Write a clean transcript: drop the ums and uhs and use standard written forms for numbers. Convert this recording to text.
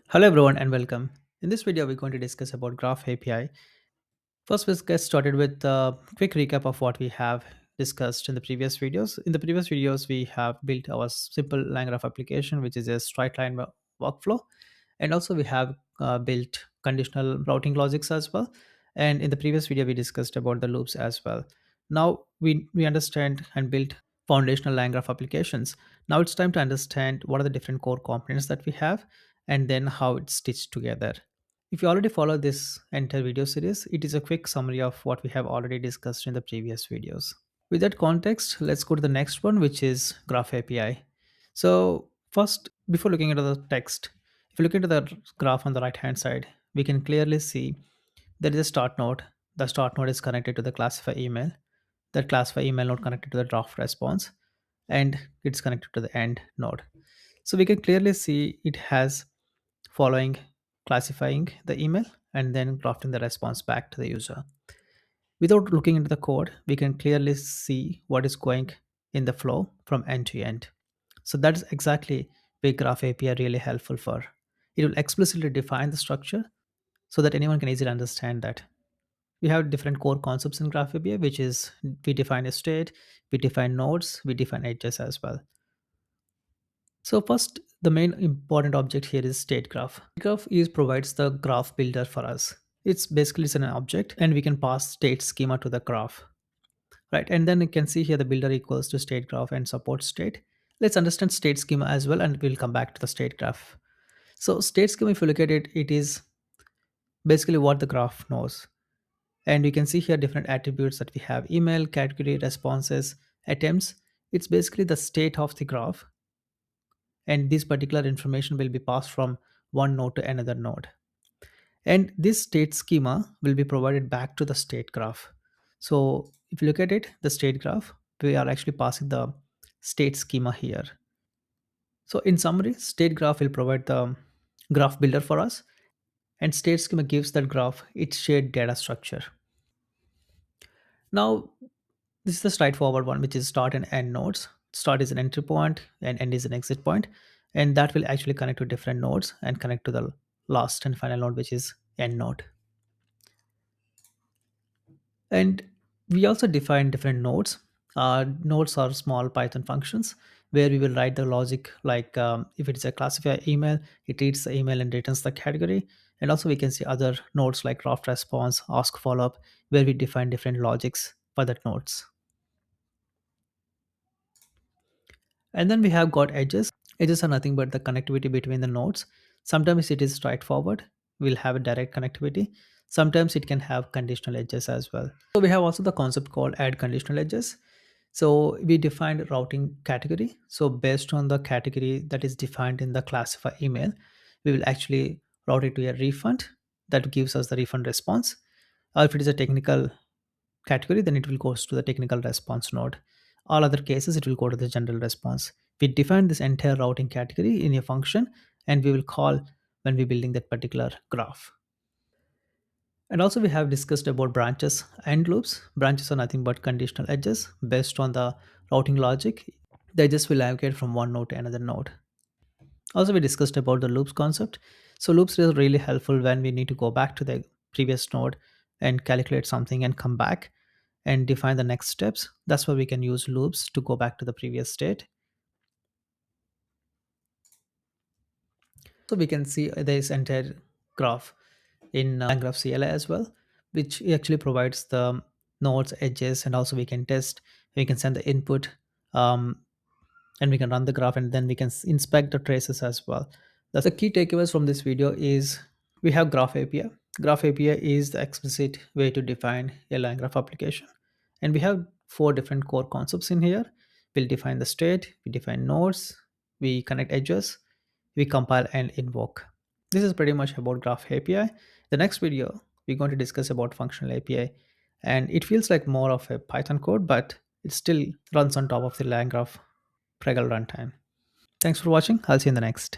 Hello everyone and welcome. In this video, we're going to discuss about Graph API. First, let's get started with a quick recap of what we have discussed in the previous videos. In the previous videos, we have built our simple LangGraph application, which is a straight line workflow. And also we have built conditional routing logics as well. And in the previous video, we discussed about the loops as well. Now we understand and built foundational LangGraph applications. Now it's time to understand what are the different core components that we have and then how it's stitched together. If you already follow this entire video series, it is a quick summary of what we have already discussed in the previous videos. With that context, let's go to the next one, which is Graph API. So first, before looking into the text, if you look into the graph on the right hand side, we can clearly see there is a start node. The start node is connected to the classify email. That classify email node connected to the draft response, and it's connected to the end node. So we can clearly see it has following classifying the email and then drafting the response back to the user. Without looking into the code, we can clearly see what is going in the flow from end to end. So that is exactly where Graph API are really helpful for. It will explicitly define the structure so that anyone can easily understand that. We have different core concepts in Graph API, which is we define a state, we define nodes, we define edges as well. So first, the main important object here is StateGraph. Graph is provides the graph builder for us. It's an object, and we can pass state schema to the graph, right? And then you can see here the builder equals to StateGraph and support state. Let's understand state schema as well, and we'll come back to the StateGraph. So state schema, if you look at it, it is basically what the graph knows. And you can see here different attributes that we have: email, category, responses, attempts. It's basically the state of the graph, and this particular information will be passed from one node to another node. And this state schema will be provided back to the state graph. So if you look at it, the state graph, we are actually passing the state schema here. So in summary, state graph will provide the graph builder for us, and state schema gives that graph its shared data structure. Now, this is the straightforward one, which is start and end nodes. Start is an entry point and end is an exit point, and that will actually connect to different nodes and connect to the last and final node, which is end node. And we also define different nodes. Nodes are small Python functions where we will write the logic like if it's a classifier email, it reads the email and returns the category. And also we can see other nodes like draft response, ask follow-up, where we define different logics for that nodes. And then we have got edges. Edges are nothing but the connectivity between the nodes. Sometimes it is straightforward. We'll have a direct connectivity. Sometimes it can have conditional edges as well. So we have also the concept called add conditional edges. So we defined routing category. So based on the category that is defined in the classify email, we will actually route it to a refund that gives us the refund response. Or if it is a technical category, then it will go to the technical response node. All other cases, it will go to the general response. We define this entire routing category in a function, and we will call when we're building that particular graph. And also we have discussed about branches and loops. Branches are nothing but conditional edges based on the routing logic. The edges will navigate from one node to another node. Also, we discussed about the loops concept. So loops is really helpful when we need to go back to the previous node and calculate something and come back and define the next steps. That's why we can use loops to go back to the previous state. So we can see this entire graph in LangGraph CLI as well, which actually provides the nodes, edges, and also we can test. We can send the input, and we can run the graph, and then we can inspect the traces as well. That's the key takeaways from this video is we have Graph API. Graph API is the explicit way to define a LangGraph application. And we have four different core concepts in here. We'll define the state, we define nodes, we connect edges, we compile and invoke. This is pretty much about Graph API. The next video, we're going to discuss about functional API. And it feels like more of a Python code, but it still runs on top of the LangGraph Pregal runtime. Thanks for watching. I'll see you in the next.